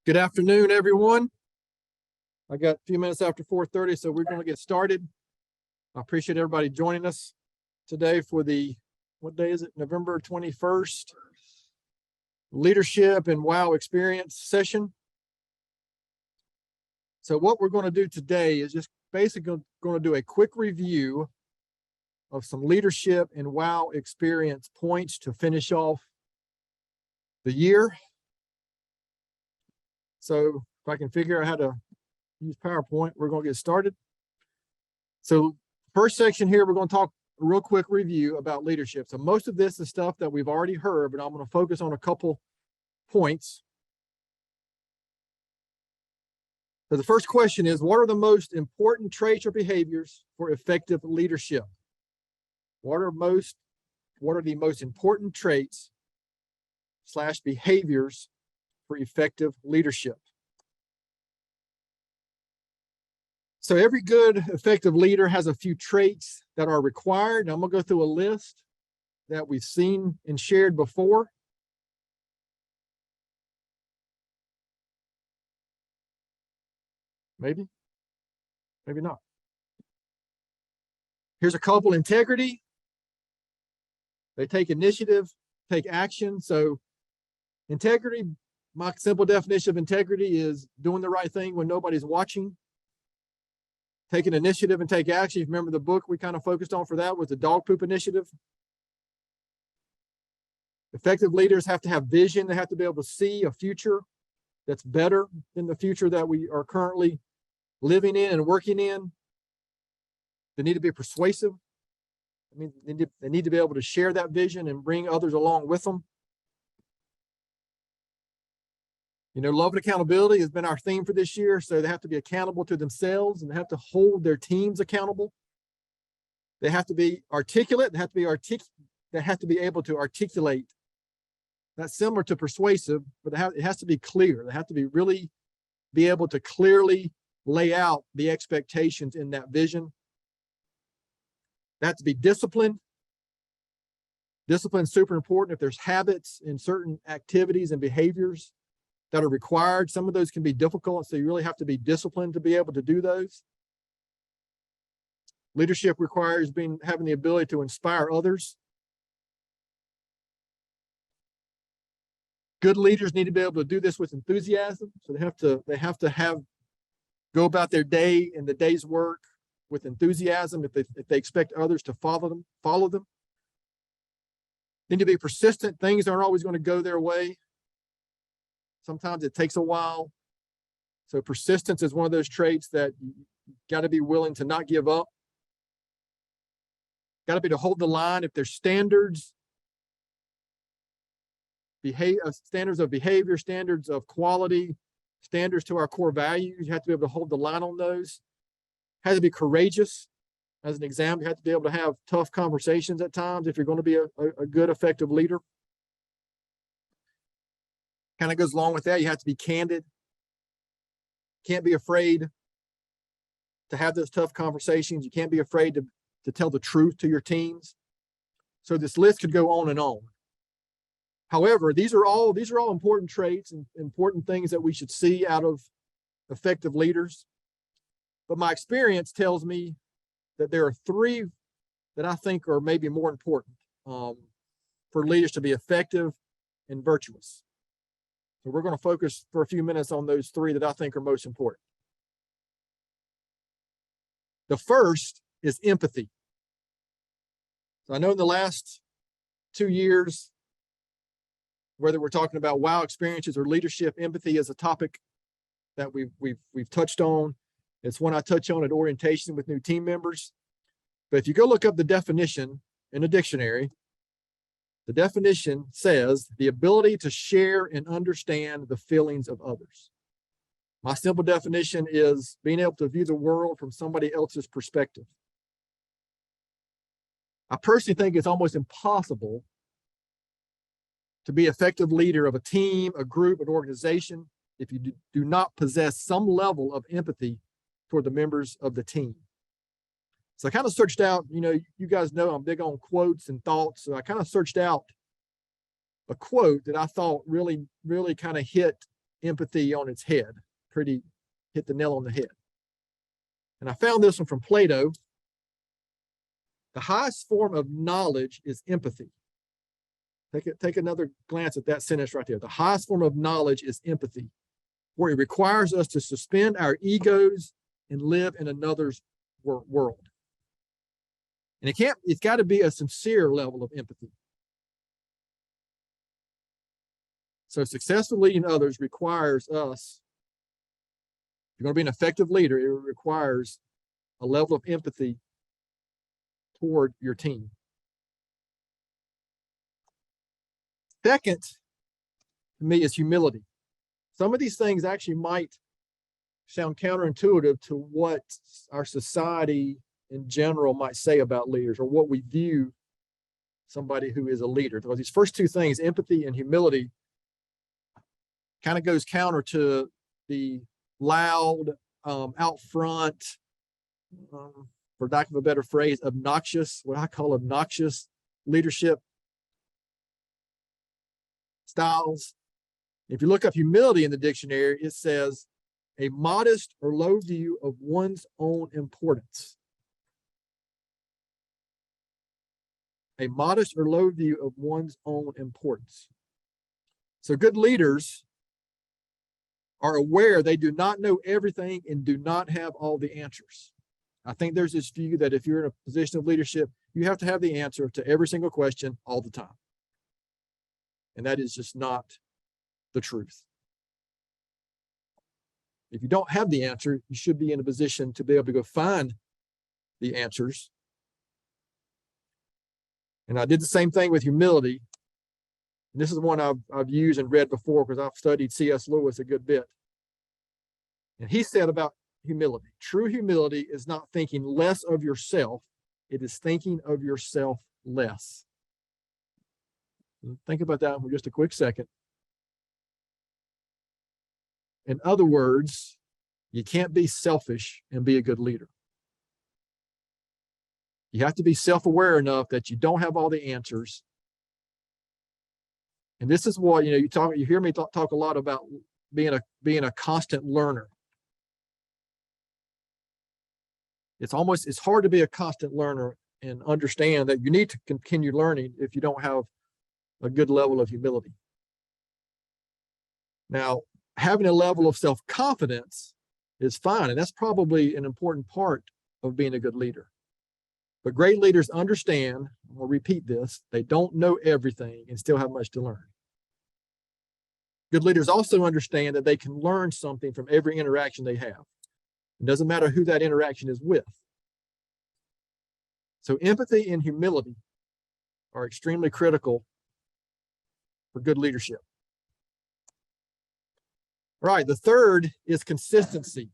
Good afternoon, everyone. I got a few minutes after 4:30, so we're going to get started. I appreciate everybody joining us today for what day is it? November 21st, Leadership and Wow Experience session. So what we're going to do today is just basically going to do a quick review of some leadership and wow experience points to finish off the year. So if I can figure out how to use PowerPoint, we're going to get started. So first section here, we're going to talk a real quick review about leadership. So most of this is stuff that we've already heard, but I'm going to focus on a couple points. So the first question is, what are the most important traits or behaviors for effective leadership? What are the most important traits / behaviors for effective leadership? So every good, effective leader has a few traits that are required. And I'm going to go through a list that we've seen and shared before. Maybe not. Here's a couple. Integrity. They take initiative, take action. So integrity, my simple definition of integrity is doing the right thing when nobody's watching. Taking initiative and take action. If you remember the book we kind of focused on for that was the dog poop initiative. Effective leaders have to have vision. They have to be able to see a future that's better than the future that we are currently living in and working in. They need to be persuasive. I mean, they need to be able to share that vision and bring others along with them. You know, love and accountability has been our theme for this year. So they have to be accountable to themselves and they have to hold their teams accountable. They have to be articulate. They have to be able to articulate. That's similar to persuasive, but it has to be clear. They have to really be able to clearly lay out the expectations in that vision. They have to be disciplined. Discipline is super important. If there's habits in certain activities and behaviors that are required, some of those can be difficult, so you really have to be disciplined to be able to do those. Leadership requires having the ability to inspire others. Good leaders need to be able to do this with enthusiasm. So they have to go about their day and the day's work with enthusiasm if they expect others to follow them. They need to be persistent. Things aren't always going to go their way. Sometimes it takes a while. So persistence is one of those traits that you got to be willing to not give up. Got to be to hold the line. If there's standards of behavior, standards of quality, standards to our core values, you have to be able to hold the line on those. Has to be courageous. As an example, you have to be able to have tough conversations at times if you're going to be a good, effective leader. Kind of goes along with that. You have to be candid. Can't be afraid to have those tough conversations. You can't be afraid to tell the truth to your teams. So this list could go on and on. However, these are all important traits and important things that we should see out of effective leaders. But my experience tells me that there are three that I think are maybe more important for leaders to be effective and virtuous. So we're going to focus for a few minutes on those three that I think are most important. The first is empathy. So I know in the last 2 years, whether we're talking about wow experiences or leadership, empathy is a topic that we've touched on. It's one I touch on at orientation with new team members. But if you go look up the definition in a dictionary, the definition says the ability to share and understand the feelings of others. My simple definition is being able to view the world from somebody else's perspective. I personally think it's almost impossible to be an effective leader of a team, a group, an organization, if you do not possess some level of empathy toward the members of the team. So I kind of searched out, you guys know I'm big on quotes and thoughts. So I kind of searched out a quote that I thought really kind of hit empathy on its head, hit the nail on the head. And I found this one from Plato. The highest form of knowledge is empathy. Take another glance at that sentence right there. The highest form of knowledge is empathy, where it requires us to suspend our egos and live in another's world. And it's got to be a sincere level of empathy. So successful leading others requires us, if you're going to be an effective leader, it requires a level of empathy toward your team. Second, to me, is humility. Some of these things actually might sound counterintuitive to what our society in general might say about leaders, or what we view somebody who is a leader. Because these first two things, empathy and humility, kind of goes counter to the loud, out front, for lack of a better phrase, obnoxious, what I call obnoxious leadership styles. If you look up humility in the dictionary, it says a modest or low view of one's own importance. A modest or low view of one's own importance. So good leaders are aware they do not know everything and do not have all the answers. I think there's this view that if you're in a position of leadership, you have to have the answer to every single question all the time. And that is just not the truth. If you don't have the answer, you should be in a position to be able to go find the answers. And I did the same thing with humility. And this is one I've used and read before because I've studied C.S. Lewis a good bit. And he said about humility, true humility is not thinking less of yourself, it is thinking of yourself less. Think about that for just a quick second. In other words, you can't be selfish and be a good leader. You have to be self-aware enough that you don't have all the answers. And this is what, you hear me talk a lot about being a constant learner. It's hard to be a constant learner and understand that you need to continue learning if you don't have a good level of humility. Now, having a level of self-confidence is fine, and that's probably an important part of being a good leader. But great leaders understand, I'll repeat this, they don't know everything and still have much to learn. Good leaders also understand that they can learn something from every interaction they have. It doesn't matter who that interaction is with. So empathy and humility are extremely critical for good leadership. All right, the third is consistency.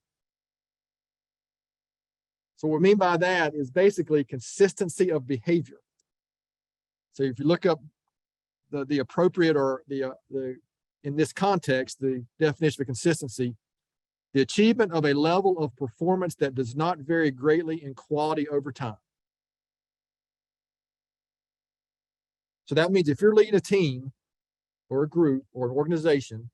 So what we mean by that is basically consistency of behavior. So if you look up the appropriate or in this context, the definition of consistency, the achievement of a level of performance that does not vary greatly in quality over time. So that means if you're leading a team or a group or an organization,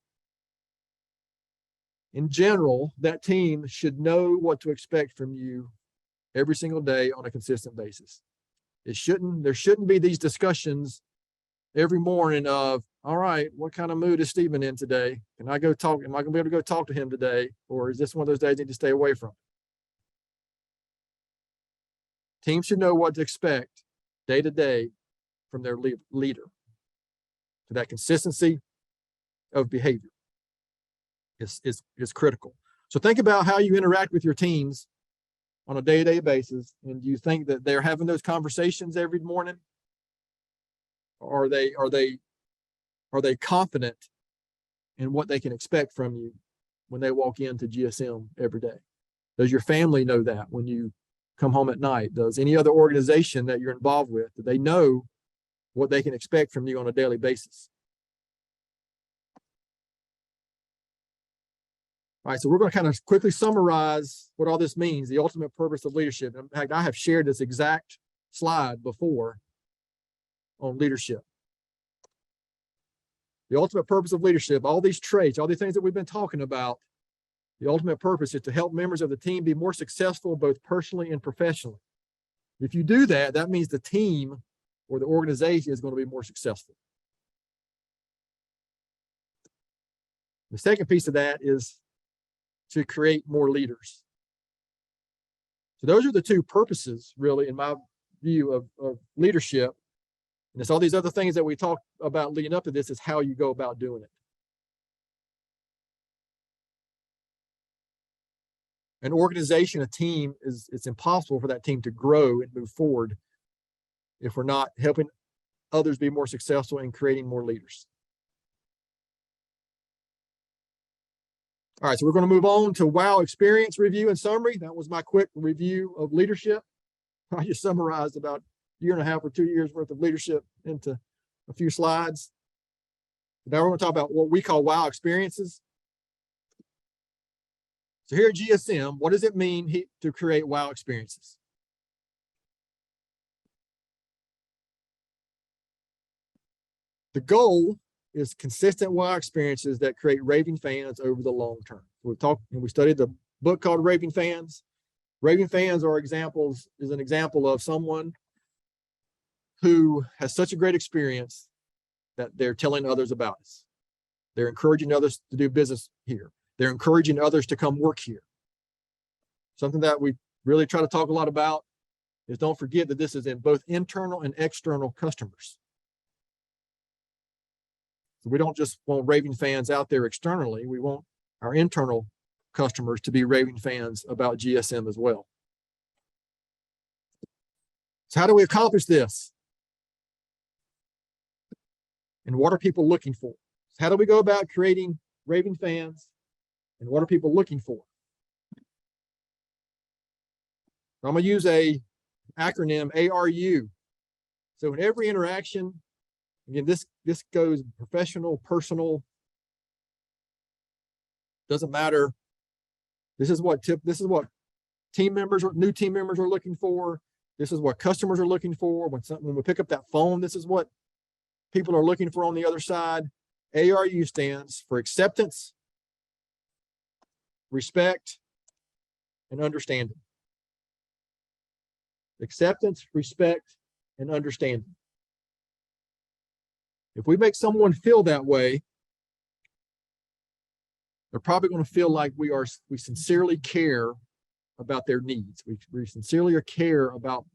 in general, that team should know what to expect from you every single day on a consistent basis. There shouldn't be these discussions every morning of, all right, what kind of mood is Stephen in today? Can I go talk? Am I going to be able to go talk to him today? Or is this one of those days I need to stay away from? Teams should know what to expect day to day from their leader. So that consistency of behavior is critical. So think about how you interact with your teams on a day-to-day basis. And do you think that they're having those conversations every morning? Or are they confident in what they can expect from you when they walk into GSM every day? Does your family know that when you come home at night? Does any other organization that you're involved with, do they know what they can expect from you on a daily basis? All right, so we're going to kind of quickly summarize what all this means, the ultimate purpose of leadership. In fact, I have shared this exact slide before on leadership. The ultimate purpose of leadership, all these traits, all these things that we've been talking about, the ultimate purpose is to help members of the team be more successful, both personally and professionally. If you do that, that means the team or the organization is going to be more successful. The second piece of that is to create more leaders. So those are the two purposes, really, in my view of leadership. And it's all these other things that we talked about leading up to this is how you go about doing it. An organization, a team, it's impossible for that team to grow and move forward if we're not helping others be more successful and creating more leaders. All right, so we're going to move on to WOW experience review and summary. That was my quick review of leadership. I just summarized about a year and a half or 2 years worth of leadership into a few slides. Now we're going to talk about what we call WOW experiences. So here at GSM, what does it mean to create WOW experiences? The goal is consistent WOW experiences that create raving fans over the long term. We studied the book called Raving Fans. Raving fans is an example of someone who has such a great experience that they're telling others about us. They're encouraging others to do business here. They're encouraging others to come work here. Something that we really try to talk a lot about is don't forget that this is in both internal and external customers. So we don't just want raving fans out there externally. We want our internal customers to be raving fans about GSM as well. So how do we accomplish this? And what are people looking for? So how do we go about creating raving fans? And what are people looking for? I'm going to use a acronym, ARU. So in every interaction, again, this goes professional, personal, doesn't matter. This is what team members or new team members are looking for. This is what customers are looking for. When we pick up that phone, this is what people are looking for on the other side. ARU stands for acceptance, respect, and understanding. Acceptance, respect, and understanding. If we make someone feel that way, they're probably going to feel like we sincerely care about their needs. We sincerely care about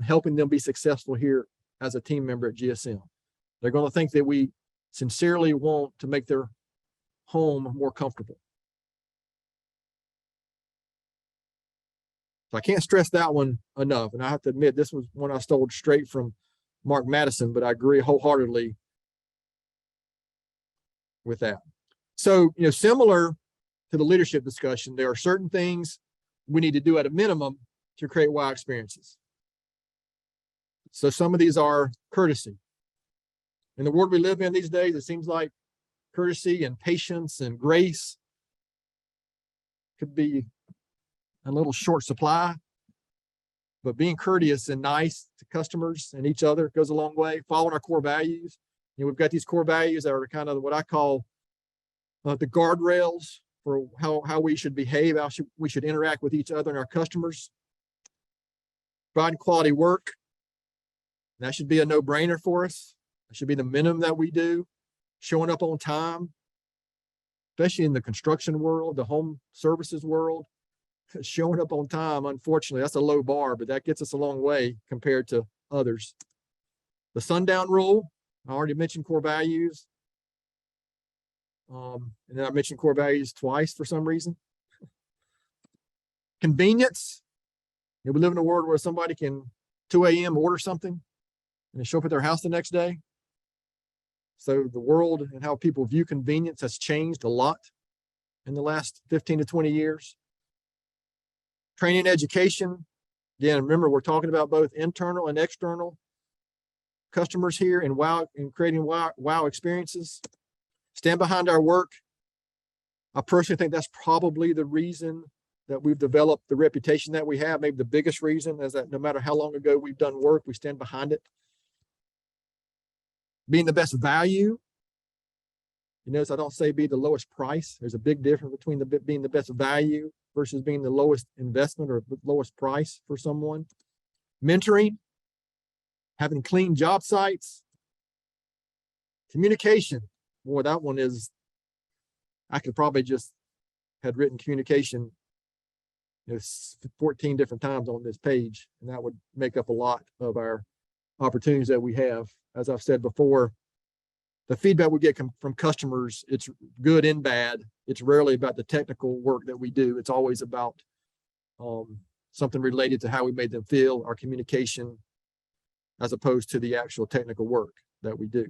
helping them be successful here as a team member at GSM. They're going to think that we sincerely want to make their home more comfortable. So I can't stress that one enough. And I have to admit, this was one I stole straight from Mark Madison, but I agree wholeheartedly with that. So, similar to the leadership discussion, there are certain things we need to do at a minimum to create WOW experiences. So some of these are courtesy. In the world we live in these days, it seems like courtesy and patience and grace could be a little short supply, but being courteous and nice to customers and each other goes a long way. Following our core values. We've got these core values that are kind of what I call the guardrails for how we should behave, how we should interact with each other and our customers. Providing quality work. That should be a no-brainer for us. That should be the minimum that we do. Showing up on time, especially in the construction world, the home services world. Showing up on time, unfortunately, that's a low bar, but that gets us a long way compared to others. The sundown rule, I already mentioned core values. And then I mentioned core values twice for some reason. Convenience. We live in a world where somebody can 2 a.m. order something and show up at their house the next day. So the world and how people view convenience has changed a lot in the last 15 to 20 years. Training and education. Again, remember, we're talking about both internal and external customers here and creating WOW experiences. Stand behind our work. I personally think that's probably the reason that we've developed the reputation that we have. Maybe the biggest reason is that no matter how long ago we've done work, we stand behind it. Being the best value. You notice I don't say be the lowest price. There's a big difference between being the best value versus being the lowest investment or lowest price for someone. Mentoring, having clean job sites. Communication. Boy, that one is, I could probably just had written communication 14 different times on this page, and that would make up a lot of our opportunities that we have. As I've said before, the feedback we get from customers, it's good and bad. It's rarely about the technical work that we do. It's always about something related to how we made them feel, our communication, as opposed to the actual technical work that we do.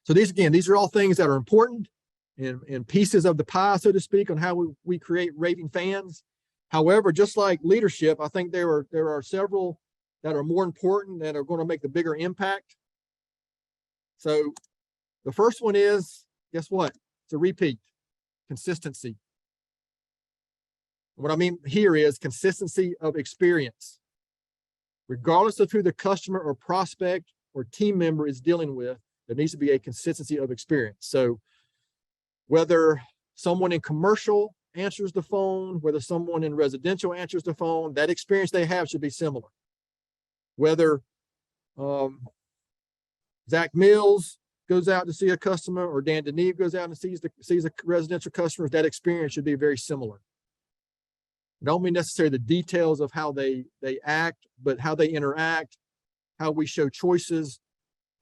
So these are all things that are important and pieces of the pie, so to speak, on how we create raving fans. However, just like leadership, I think there are several that are more important that are going to make the bigger impact. So the first one is, guess what? It's a repeat, consistency. What I mean here is consistency of experience. Regardless of who the customer or prospect or team member is dealing with, there needs to be a consistency of experience. So whether someone in commercial answers the phone, whether someone in residential answers the phone, that experience they have should be similar. Whether Zach Mills goes out to see a customer or Dan Deneve goes out and sees a residential customer, that experience should be very similar. Don't mean necessarily the details of how they act, but how they interact, how we show choices,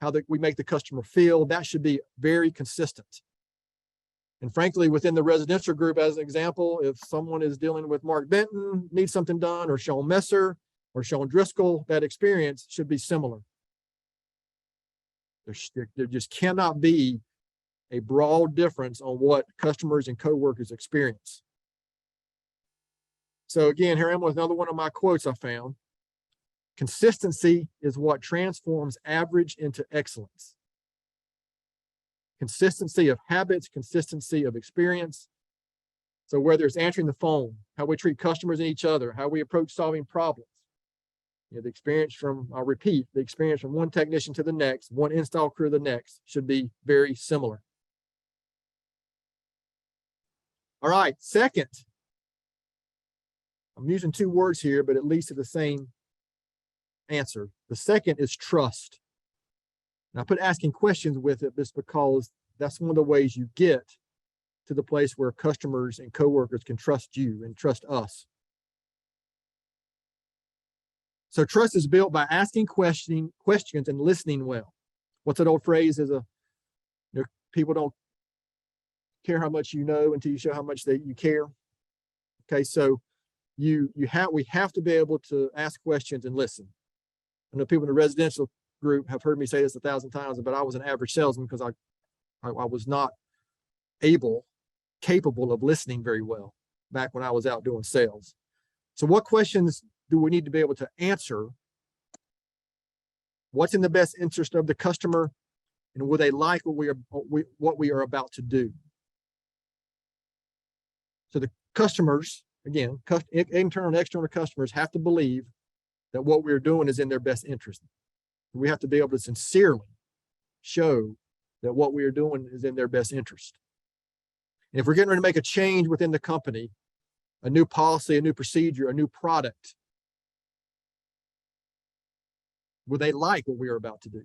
how we make the customer feel. That should be very consistent. And frankly, within the residential group, as an example, if someone is dealing with Mark Benton, needs something done, or Sean Messer, or Sean Driscoll, that experience should be similar. There just cannot be a broad difference on what customers and coworkers experience. So again, here I am with another one of my quotes I found. Consistency is what transforms average into excellence. Consistency of habits, consistency of experience. So whether it's answering the phone, how we treat customers and each other, how we approach solving problems. The experience from, I'll repeat, the experience from one technician to the next, one install crew to the next should be very similar. All right, second, I'm using two words here, but at least it's the same answer. The second is trust. And I put asking questions with it just because that's one of the ways you get to the place where customers and coworkers can trust you and trust us. So trust is built by asking questions and listening well. What's that old phrase? People don't care how much you know until you show how much you care. Okay, so we have to be able to ask questions and listen. I know people in the residential group have heard me say this 1,000 times, but I was an average salesman because I was not capable of listening very well back when I was out doing sales. So what questions do we need to be able to answer? What's in the best interest of the customer, and will they like what we are about to do? So the customers, again, internal and external customers have to believe that what we're doing is in their best interest. We have to be able to sincerely show that what we are doing is in their best interest. And if we're getting ready to make a change within the company, a new policy, a new procedure, a new product, will they like what we are about to do?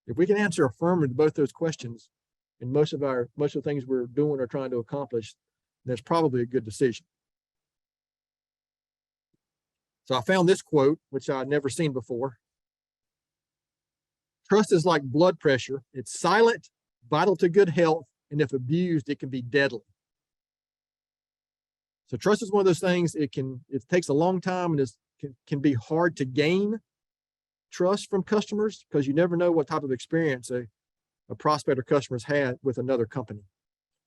If we can answer affirmative to both those questions in most of the things we're doing or trying to accomplish, that's probably a good decision. So I found this quote, which I'd never seen before. Trust is like blood pressure. It's silent, vital to good health, and if abused, it can be deadly. So trust is one of those things, it takes a long time, and can be hard to gain trust from customers because you never know what type of experience a prospect or customer's had with another company.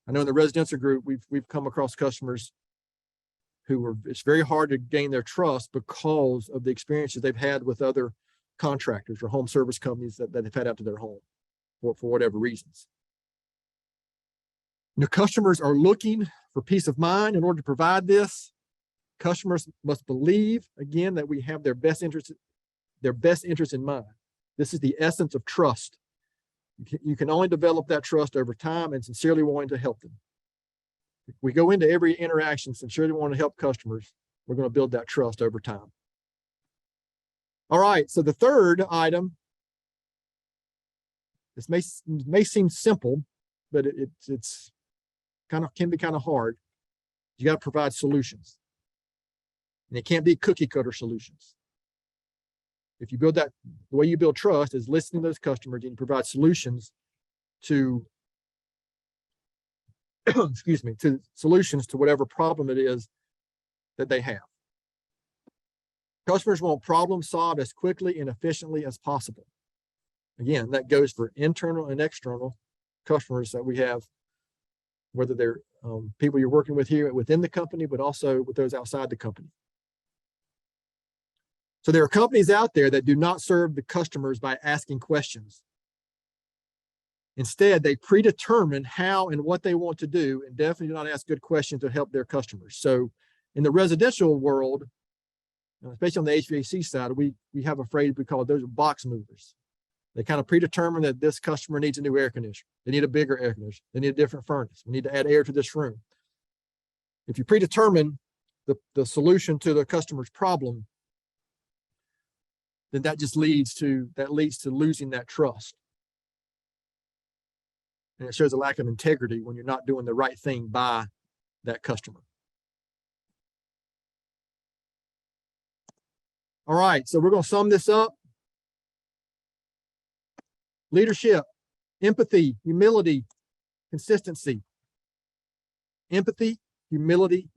I know in the residential group, we've come across customers it's very hard to gain their trust because of the experiences they've had with other contractors or home service companies that they've had out to their home for whatever reasons. Customers are looking for peace of mind. In order to provide this, customers must believe, again, that we have their best interest in mind. This is the essence of trust. You can only develop that trust over time and sincerely wanting to help them. If we go into every interaction sincerely wanting to help customers, we're going to build that trust over time. All right, so the third item, this may seem simple, but it's can be kind of hard. You got to provide solutions. And it can't be cookie cutter solutions. If you build that, the way you build trust is listening to those customers and you provide solutions to, excuse me, to solutions to whatever problem it is that they have. Customers want problems solved as quickly and efficiently as possible. Again, that goes for internal and external customers that we have, whether they're people you're working with here within the company, but also with those outside the company. So there are companies out there that do not serve the customers by asking questions. Instead, they predetermine how and what they want to do and definitely do not ask good questions to help their customers. So in the residential world, especially on the HVAC side, we have a phrase we call those box movers. They kind of predetermine that this customer needs a new air conditioner. They need a bigger air conditioner. They need a different furnace. We need to add air to this room. If you predetermine the solution to the customer's problem, then that just leads to losing that trust. And it shows a lack of integrity when you're not doing the right thing by that customer. All right, so we're going to sum this up. Leadership, empathy, humility, consistency. Empathy, humility,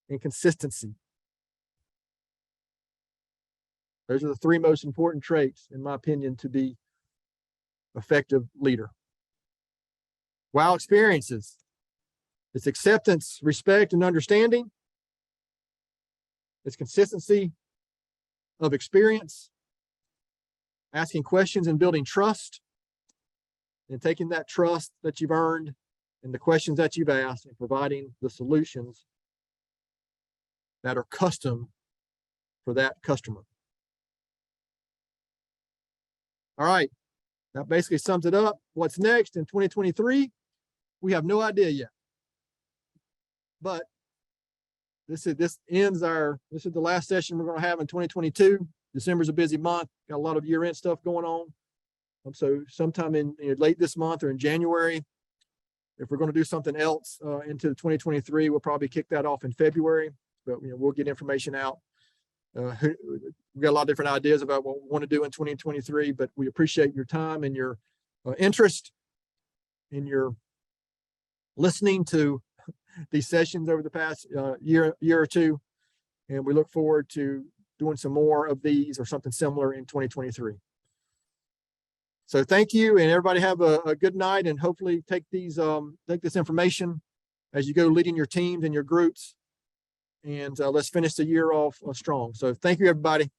and consistency. Those are the three most important traits, in my opinion, to be effective leader. Wow experiences. It's acceptance, respect, and understanding. It's consistency of experience, asking questions and building trust, and taking that trust that you've earned and the questions that you've asked and providing the solutions that are custom for that customer. All right, that basically sums it up. What's next in 2023? We have no idea yet. But this is the last session we're going to have in 2022. December's a busy month. Got a lot of year-end stuff going on. So sometime in late this month or in January, if we're going to do something else into 2023, we'll probably kick that off in February. But we'll get information out. We've got a lot of different ideas about what we want to do in 2023, but we appreciate your time and your interest in your listening to these sessions over the past year or two. And we look forward to doing some more of these or something similar in 2023. So thank you, and everybody have a good night, and hopefully take this information as you go leading your teams and your groups. And let's finish the year off strong. So thank you, everybody.